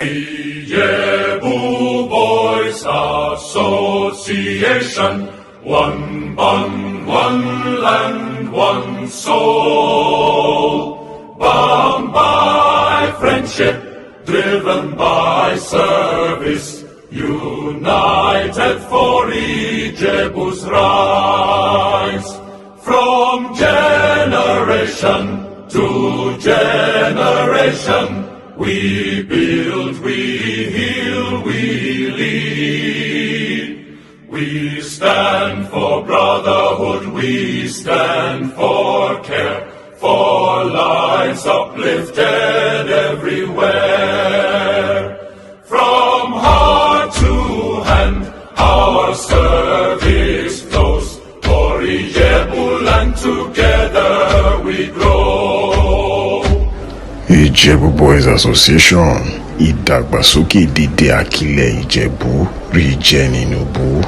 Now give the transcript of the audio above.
Ijebu Boys Association, one bond, one land, one soul, bound by friendship, driven by service, united for Ijebu's rise. From generation to generation, we build, we heal, we lead. We stand for brotherhood, we stand for care, for lives uplifted everywhere. From heart to hand, our service flows, for Ijebu land together we grow. Ijebu Boys Association, ìdàgbàsókè dédé Akilẹ̀ Ìjẹ̀bú, Region Enugu.